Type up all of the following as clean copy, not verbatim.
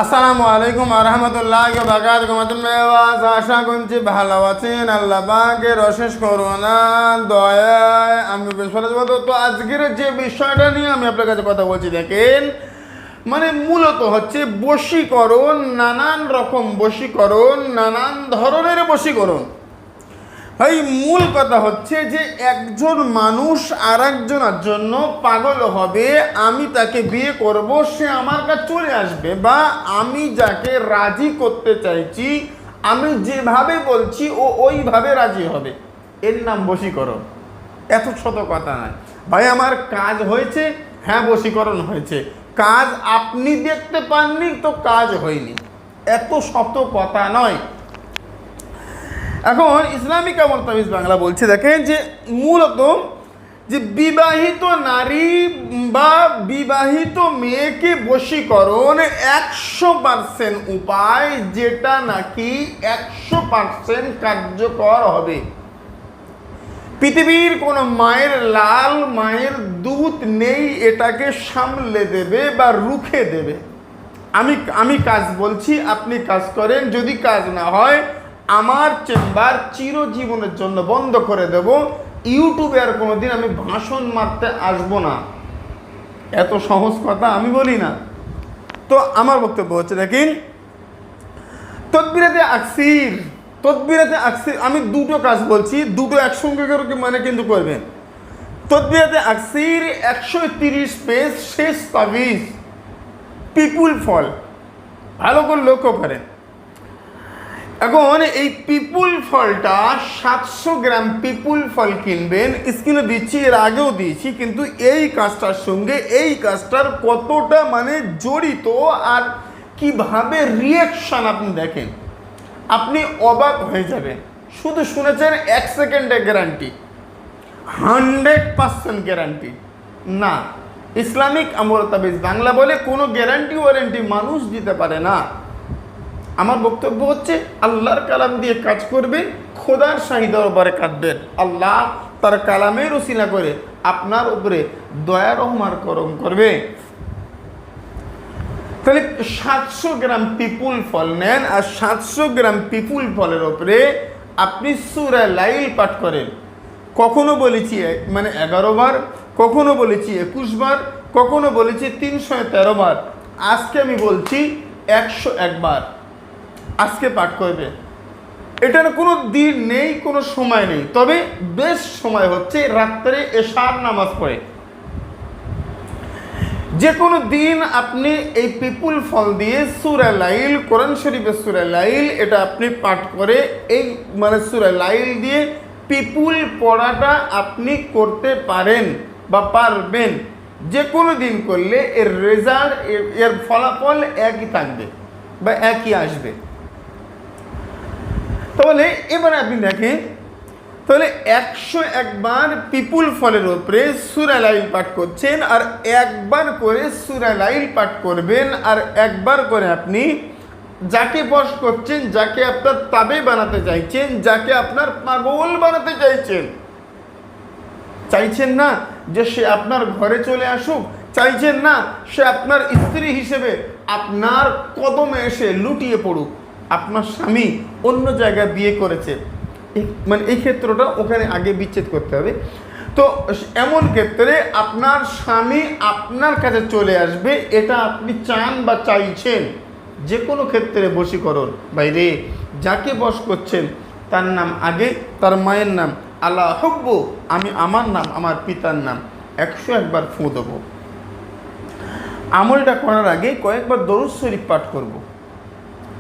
আসসালামু আলাইকুম আরহামতুল্লাহি ওয়া বারাকাতুহু। আশা করছি ভালো আছেন। আল্লাহ পাকের অশেষ করুণা দয়ায় আমি বেশ ভালো আছি। তো আজকের যে বিষয়টা নিয়ে আমি আপনার কাছে কথা বলছি, দেখেন, মানে মূলত হচ্ছে বশীকরণ, নানান রকম বশীকরণ, নানান ধরনের বশীকরণ। ভাই, মূল কথা হচ্ছে যে একজন মানুষ আর একজনের জন্য পাগল হবে, আমি তাকে বিয়ে করব, সে আমার কাছে চলে আসবে, বা আমি যাকে রাজি করতে চাইছি আমি যেভাবে বলছি ও ওইভাবে রাজি হবে, এর নাম বশীকরণ। এত শত কথা নয় ভাই। আমার কাজ হয়েছে, হ্যাঁ বশীকরণ হয়েছে। কাজ আপনি দেখতে পাননি তো কাজ হয়নি, এত শত কথা নয়। এখন ইসলামিক আমল তাবিজ বাংলা বলছে, দেখেন, যে মূলত যে বিবাহিত নারী বা বিবাহিত মেয়েকে বশীকরণ 100% উপায়, যেটা নাকি 100% কার্যকর হবে। পৃথিবীর কোনো মায়ের লাল, মায়ের দুধ নেই এটাকে সামলে দেবে বা রুখে দেবে। আমি কাজ বলছি, আপনি কাজ করেন। যদি কাজ না হয়, আমার চেম্বার চিরজীবনের জন্য বন্ধ করে দেব। ইউটিউবে আর কোনোদিন আমি ভাষণ মারতে আসবো না। এত সহজ কথা আমি বলি না। তো আমার বক্তব্য হচ্ছে, দেখেন, তদবিরাতে আকসির আমি দুটো কাজ বলছি, দুটো একসঙ্গে মানে কিন্তু করবেন। তদবিরাতে আকসির 130 পেজ শেষ তাবিজ, পিপুল ফল, ভালো করে লক্ষ্য করেন। এখন এই পিপুল ফলটা 700 গ্রাম পিপুল ফল কিনবেন। স্ক্রিনে দিচ্ছি, এর আগেও দিয়েছি, কিন্তু এই কাজটার সঙ্গে এই কাজটার কতটা মানে জড়িত আর কিভাবে রিয়াকশান আপনি দেখেন, আপনি অবাক হয়ে যাবেন। শুধু শুনেছেন 1 সেকেন্ডে গ্যারান্টি, 100% গ্যারান্টি না। ইসলামিক আমল তাবিজ বাংলা বলে কোনো গ্যারান্টি ওয়ারেন্টি মানুষ দিতে পারে না। আমার বক্তব্য হচ্ছে, আল্লাহর কালাম দিয়ে কাজ করবেন, খোদার শাহী দরবারে কাটবেন। আল্লাহ তার কালামের ওসিলা করে আপনার উপরে দয়া রহমার করম করবে। তাহলে 700 গ্রাম পিপুল ফল নেন, আর 700 গ্রাম পিপুল ফলের উপরে আপনি সূরা লাইল পাঠ করেন। কখনো বলেছি মানে 11 বার, কখনো বলেছি 21 বার, কখনো বলেছি 313 বার। আজকে আমি বলছি 101 বার আজকে পাঠ করবে। এটার কোনো দিন নেই, কোনো সময় নেই, তবে বেশ সময় হচ্ছে রাত্রে এশার নামাজ পড়ে। যে কোনো দিন আপনি এই পিপুল ফল দিয়ে সূরা লাইল, কোরআন শরীফের সূরা লাইল, এটা আপনি পাঠ করে এই মানে সূরা লাইল দিয়ে পিপুল পড়াটা আপনি করতে পারেন বা পারবেন। যে কোনো দিন করলে এর রেজাল্ট, এর ফলাফল একই থাকবে বা একই আসবে। তাহলে এবার আপনি দেখেন, তাহলে 101 বার পিপুল ফলের উপরে সূরা লাইল পাঠ করছেন, আর একবার করে সূরা লাইল পাঠ করবেন, আর একবার করে আপনি যাকে বশ করছেন, যাকে আপনার তাবে বানাতে চাইছেন, যাকে আপনার পাগল বানাতে চাইছেন না যে সে আপনার ঘরে চলে আসুক, চাইছেন না সে আপনার স্ত্রী হিসেবে আপনার কদমে এসে লুটিয়ে পড়ুক। আপনার স্বামী অন্য জায়গায় বিয়ে করেছে, মানে এই ক্ষেত্রটা ওখানে আগে বিচ্ছেদ করতে হবে। তো এমন ক্ষেত্রে আপনার স্বামী আপনার কাছে চলে আসবে, এটা আপনি চান বা চাইছেন। যে কোনো ক্ষেত্রে বশীকরণ, বাইরে যাকে বশ করছেন তার নাম আগে, তার মায়ের নাম আল্লাহ হব্বু, আমি আমার নাম, আমার পিতার নাম 101 বার ফু দেবো। আমলটা করার আগে কয়েকবার দরুদ শরীফ পাঠ করব,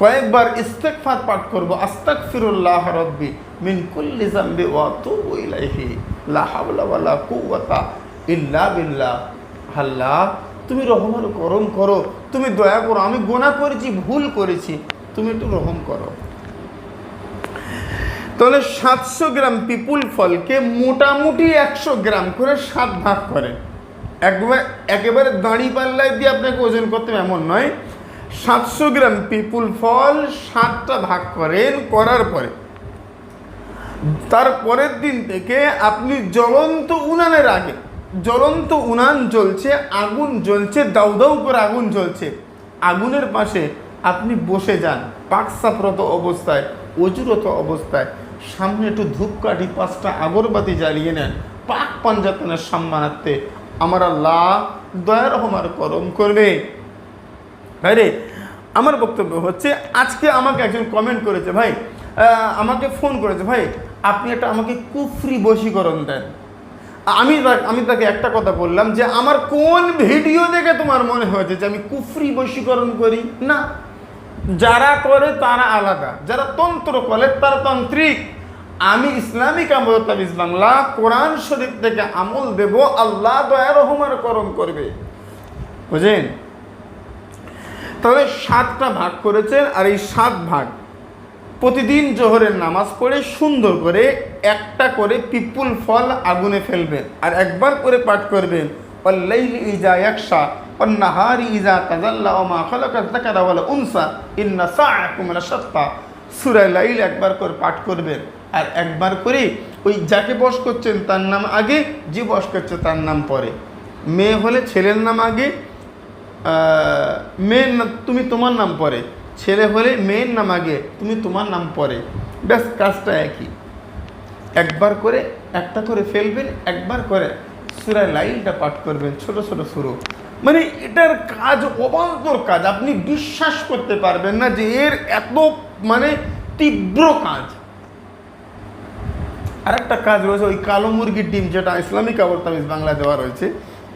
কয়েকবার ইস্তেগফার পাঠ করব। আস্তাগফিরুল্লাহ রাব্বি মিন কুল্লি যামবি ওয়া আতুবু ইলাইহি লা হাওলা ওয়ালা কুওয়াতা ইল্লা বিল্লাহ। আল্লাহ তুমি রহম করম করো, তুমি দয়া করো, আমি গুনাহ করেছি, ভুল করেছি, তুমি একটু রহম করো। তাহলে 700 গ্রাম পিপুল ফলকে মোটামুটি 100 গ্রাম করে 7 ভাগ করেন। একেবারে দাঁড়ি পাল্লায় দিয়ে আপনাকে ওজন করতে হবে এমন নয়। 700 গ্রাম পিপুল ফল 7টা ভাগ করেন, করার পরে তার পরের দিন থেকে আপনি জ্বলন্ত উনানের আগে, জ্বলন্ত উনান জ্বলছে, আগুন জ্বলছে, দাউ দাউ করে আগুন জ্বলছে, আগুনের পাশে আপনি বসে যান পাকসাফরত অবস্থায়, অজুরত অবস্থায়, সামনে একটু ধূপকাঠি 5টা আগরবাতি জ্বালিয়ে নেন, পাক পাঞ্জাতনের সম্মানার্থে। আমার আল্লাহ দয়া রহমার করম করবে। ভাই রে, আমার বক্তব্য হচ্ছে, আজকে আমাকে একজন কমেন্ট করেছে, ভাই আমাকে ফোন করেছে, ভাই আপনি একটা আমাকে কুফরি বশীকরণ দেন। আমি তাকে একটা কথা বললাম যে আমার কোন ভিডিও দেখে তোমার মনে হয়েছে যে আমি কুফরি বশীকরণ করি? না, যারা করে তারা আলাদা, যারা তন্ত্র করে তারা তান্ত্রিক। আমি ইসলামিক আমল তাবিজ বাংলা কোরআন শরীফ থেকে আমল দেব, আল্লাহ দয়া রহমান করম করবে। বুঝলেন? তাহলে 7টা ভাগ করেছেন, আর এই 7 ভাগ প্রতিদিন জোহরের নামাজ পড়ে সুন্দর করে একটা করে পিপুল ফল আগুনে ফেলবেন, আর একবার করে পাঠ করবেন ওয়াল্লাইলি ইজা ইয়াকশা ওয়ান্নাহারি ইজা তাজাল্লা ওয়া মা খালাকা যাকারা ওয়াল উনসা ইন্না সাআকুম লাশাত্তা। সূরা লাইল একবার করে পাঠ করবেন, আর একবার করে ওই যাকে বশ করছেন তার নাম আগে, যে বশ করছে তার নাম পরে। মেয়ে হলে ছেলের নাম আগে, মেয়ের নাম তুমি তোমার নাম পরে, ছেলে হলে মেয়ের নাম আগে, তুমি তোমার নাম পরে। ব্যাস, কাজটা একই। একবার করে একটা করে ফেলবেন, একবার করে সূরা লাইলটা পাঠ করবেন, ছোট ছোট শুরু। মানে এটার কাজ অবান্তর কাজ, আপনি বিশ্বাস করতে পারবেন না যে এর এত মানে তীব্র কাজ। আর একটা কাজ রয়েছে, ওই কালো মুরগির ডিম, যেটা ইসলামিক আমল তাবিজ বাংলা দেওয়া রয়েছে,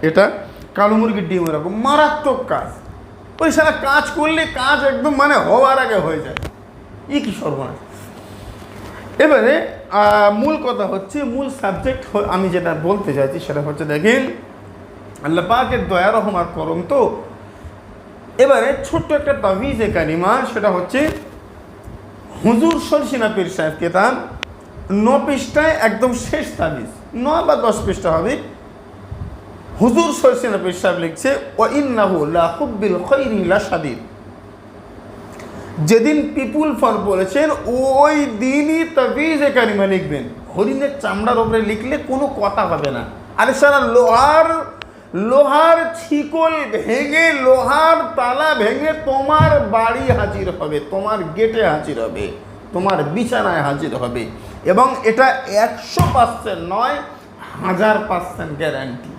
এটা কালো মুরগির ডিম, এরকম মারাত্মক কাজ। ওই সারা কাজ করলে কাজ একদম মানে হওয়ার আগে হয়ে যায়। কি সর্বনাশ। এবারে মূল কথা হচ্ছে, মূল সাবজেক্ট আমি যেটা বলতে চাইছি সেটা হচ্ছে, দেখেন আল্লাহ পাকের দয়া রহমার করম। তো এবারে ছোট্ট একটা তাবিজে কারিমা, সেটা হচ্ছে হুজুর শর্ষিনা পীর সাহেব কেতাব 9 পৃষ্ঠায় একদম শেষ তাবিজ, 9 বা 10 পৃষ্ঠা হবে। হুজুর শর্ষিনা পীর সাহেব লিখছে, ওয়া ইন্নাহু লা হুব্বিল খাইরি লাশাদীদ। যেদিন পিপুল ফল বলেছেন ওই দিনই তাবিজে কারিমা লিখবেন। হরিণের চামড়ার উপরে লিখলে কোনো কথা হবে না। আরে সারা লোহার ছিকল ভেঙে, লোহার তালা ভেঙে তোমার বাড়ি হাজির হবে, তোমার গেটে হাজির হবে, তোমার বিছানায় হাজির হবে। এবং এটা 100% নয়, 1000% গ্যারান্টি।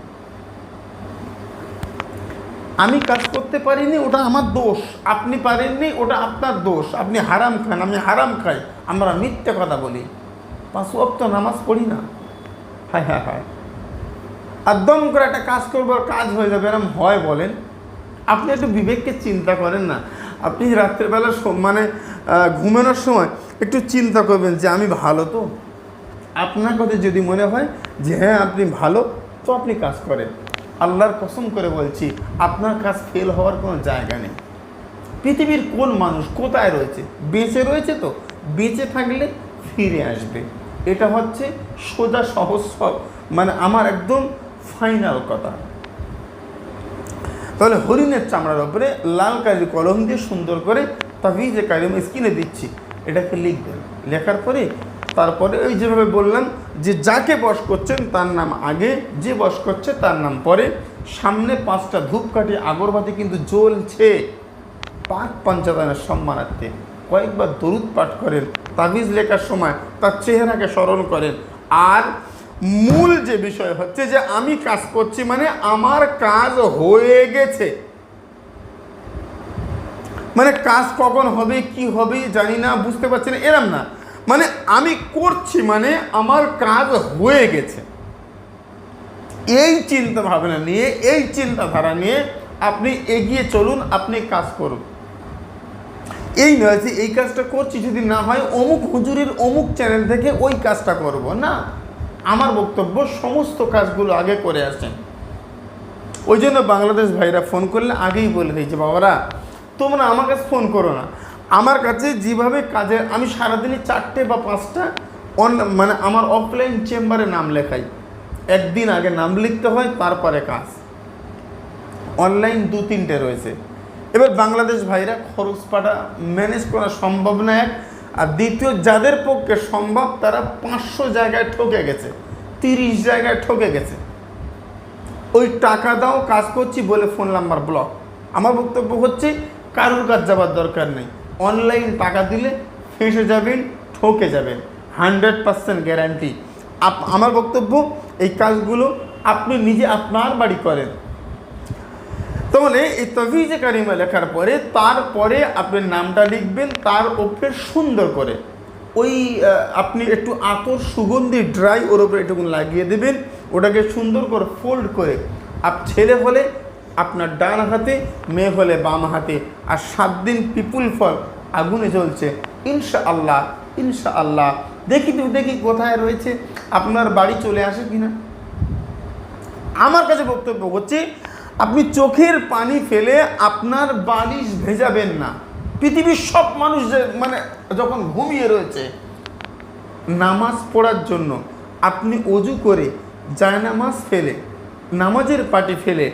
আমি কাজ করতে পারিনি, ওটা আমার দোষ। আপনি পারেননি, ওটা আপনার দোষ। আপনি হারাম খান, আমি হারাম খাই, আমরা মিথ্যে কথা বলি, 5 ওয়াক্ত নামাজ পড়ি না। হায় হায় হায়, একদম করে একটা কাজ করবো, কাজ হয়ে যাবে, এরকম হয় বলেন? আপনি একটু বিবেককে চিন্তা করেন না। আপনি রাত্রেবেলা মানে ঘুমানোর সময় একটু চিন্তা করবেন যে আমি ভালো তো। আপনার কথা যদি মনে হয় যে হ্যাঁ আপনি ভালো, তো আপনি কাজ করেন। আল্লাহর কসম করে বলছি, আপনার কাজ ফেল হওয়ার কোনো জায়গা নেই। পৃথিবীর কোন মানুষ কোথায় রয়েছে? বেঁচে রয়েছে তো, বেঁচে থাকলে ফিরে আসবে। এটা হচ্ছে সোজা সহজ, মানে আমার একদম ফাইনাল কথা। তাহলে হরিণের চামড়ার উপরে লাল কালি কলম দিয়ে সুন্দর করে তাবিজে কারিমা স্ক্রিনে দিচ্ছি, এটাকে লিখবেন। লেখার পরে তারপরে ওই যেভাবে বললাম যে যাকে বশ করছেন তার নাম আগে, যে বশ করছে তার নাম পরে। সামনে 5টা ধূপকাঠি আগরবাতি কিন্তু জ্বলছে, পাক পাঞ্জাতনের সম্মানার্থে। কয়েকবার দরুদ পাঠ করেন, তাবিজ লেখার সময় তার চেহারাকে স্মরণ করেন। আর মূল যে বিষয় হচ্ছে যে আমি কাজ করছি মানে আমার কাজ হয়ে গেছে। মানে কাজ কখন হবে, কি হবে জানি না, বুঝতে পারছি না, এরম না। মানে আমি করছি মানে আমার কাজ হয়ে গেছে। এই চিন্তা ভাবনা নিয়ে, এই চিন্তাধারা নিয়ে আপনি এগিয়ে চলুন, আপনি কাজ করুন। এই নয় যে এই কাজটা করছি, যদি না হয় অমুক হুজুরের অমুক চ্যানেল থেকে ওই কাজটা করব না। আমার বক্তব্য সমস্ত কাজগুলো আগে করে আসেন। ওই জন্য বাংলাদেশ ভাইরা ফোন করলে আগেই বলে দিয়েছে, বাবারা তোমরা আমার কাছে ফোন করো না। আমার কাছে যেভাবে কাজে আমি সারাদিনে 4টে বা 5টা মানে আমার অফলাইন চেম্বারে নাম লেখাই। একদিন আগে নাম লিখতে হয়, তারপরে কাজ। অনলাইন 2-3টে রয়েছে। এবার বাংলাদেশ ভাইরা খরচপাটা ম্যানেজ করা সম্ভব না এক, আর দ্বিতীয় যাদের পক্ষে সম্ভব তারা 500 জায়গায় ঠকে গেছে, 30 জায়গায় ঠকে গেছে। ওই টাকা দাও কাজ করছি বলে ফোন নাম্বার ব্লক। আমার বক্তব্য হচ্ছে কারোর কাজ যাবার দরকার নেই। অনলাইন টাকা দিলে ফেঁসে যাবেন, ঠকে যাবেন, 100% গ্যারান্টি। আমার বক্তব্য, এই কাজগুলো আপনি নিজে আপনার বাড়ি করেন। তাহলে এই তাবিজে কারিমা লেখার পরে তারপরে আপনি নামটা লিখবেন, তার উপরে সুন্দর করে ওই আপনি একটু আতর সুগন্ধি ড্রাই ওর উপরে একটু লাগিয়ে দেবেন। ওটাকে সুন্দর করে ফোল্ড করে ছেলে হলে আপনার ডান হাতে, মেয়ে হলে বাম হাতে, আর 7 দিন পিপুল ফল আগুনে জ্বলছে, ইনশাআল্লাহ ইনশাআল্লাহ। দেখি কোথায় রয়েছে, আপনার বাড়ি চলে আসে কিনা। আমার কাছে বক্তব্য হচ্ছে, আপনি চোখের পানি ফেলে আপনার বালিশ ভেজাবেন না। পৃথিবীর সব মানুষ মানে যখন ঘুমিয়ে রয়েছে, নামাজ পড়ার জন্য আপনি অজু করে জায়নামাজ ফেলে, নামাজের পাটি ফেলে,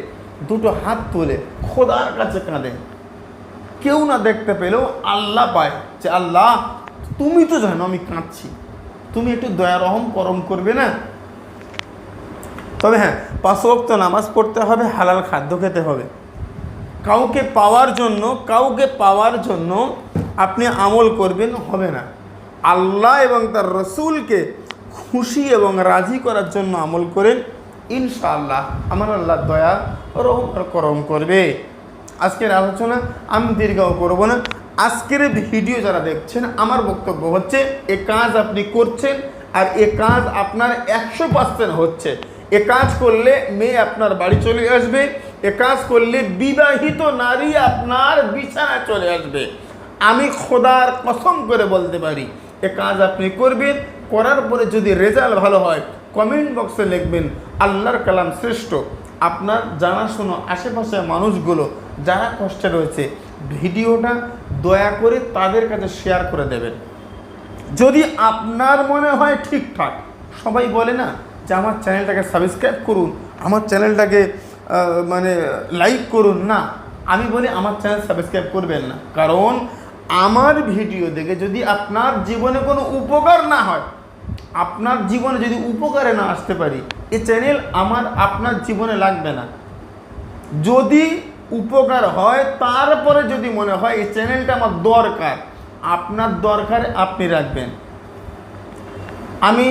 দুটো হাত তুলে খোদার কাছে কাঁদেন। কেউ না দেখতে পেলেও আল্লাহ পায় যে আল্লাহ তুমি তো জানো আমি কাঁদছি, তুমি একটু দয়া রহম করম করবে না। তবে হ্যাঁ, 5 ওয়াক্ত নামাজ পড়তে হবে, হালাল খাদ্য খেতে হবে। কাউকে পাওয়ার জন্য আপনি আমল করবেন, হবে না। আল্লাহ এবং তার রসুলকে খুশি এবং রাজি করার জন্য আমল করেন, ইনশাআল্লাহ আমার আল্লাহ দয়া রহম আর করম করবে। আজকের আলোচনা আমি দীর্ঘায়িত করব না। আজকের ভিডিও যারা দেখছেন, আমার বক্তব্য হচ্ছে এ কাজ আপনি করছেন, আর এ কাজ আপনার 100% হচ্ছে। এ কাজ করলে মেয়ে আপনার বাড়ি চলে আসবে, এ কাজ করলে বিবাহিত নারী আপনার বিছানায় চলে আসবে। আমি খোদার কসম করে বলতে পারি, এ কাজ আপনি করবেন। করার পরে যদি রেজাল্ট ভালো হয়, কমেন্ট বক্সে লিখবেন আল্লাহর কালাম শ্রেষ্ঠ। আপনার জানাশোনা আশেপাশের মানুষগুলো যারা কষ্টে রয়েছে, ভিডিওটা দয়া করে তাদের কাছে শেয়ার করে দেবেন। যদি আপনার মনে হয় ঠিকঠাক, সবাই বলে না যে আমার চ্যানেলটাকে সাবস্ক্রাইব করুন, আমার চ্যানেলটাকে মানে লাইক করুন, না, আমি বলি আমার চ্যানেল সাবস্ক্রাইব করবেন না। কারণ আমার ভিডিও দেখে যদি আপনার জীবনে কোনো উপকার না হয়, আপনার জীবনে যদি উপকারে না আসতে পারি, এই চ্যানেল আপনার জীবনে লাগবে না। যদি উপকার হয়, তারপরে যদি মনে হয় এই চ্যানেলটা আমার দরকার, আপনার দরকারে আপনি রাখবেন। আমি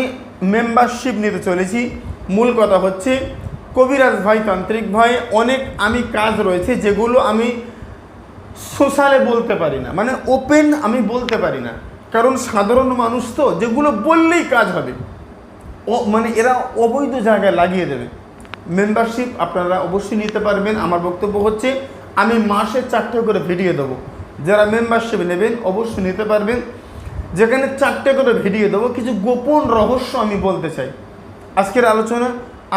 মেম্বারশিপ নিতে চলেছি। মূল কথা হচ্ছে, কবিরাজ ভাই, তান্ত্রিক ভাই, অনেক আমি কাজ রয়েছে যেগুলো আমি সোশ্যালে বলতে পারি না, মানে ওপেন আমি বলতে পারি না। কারণ সাধারণ মানুষ তো, যেগুলো বললেই কাজ হবে, মানে এরা অবৈধ জায়গায় লাগিয়ে দেবে। মেম্বারশিপ আপনারা অবশ্যই নিতে পারবেন। আমার বক্তব্য হচ্ছে, আমি মাসে 4টে করে ভিডিও দেবো। যারা মেম্বারশিপ নেবেন অবশ্যই নিতে পারবেন, যেখানে 4টে করে ভিডিও দেবো। কিছু গোপন রহস্য আমি বলতে চাই। আজকের আলোচনা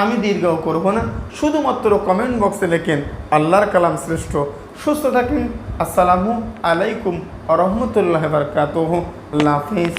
আমি দীর্ঘায়িত করব না, শুধুমাত্র কমেন্ট বক্সে লেখেন আল্লাহর কালাম শ্রেষ্ঠ। সুস্থ থাকেন। আসসালামু আলাইকুম ওয়া রাহমাতুল্লাহি ওয়া বারাকাতুহু। আল্লাহ হাফেজ।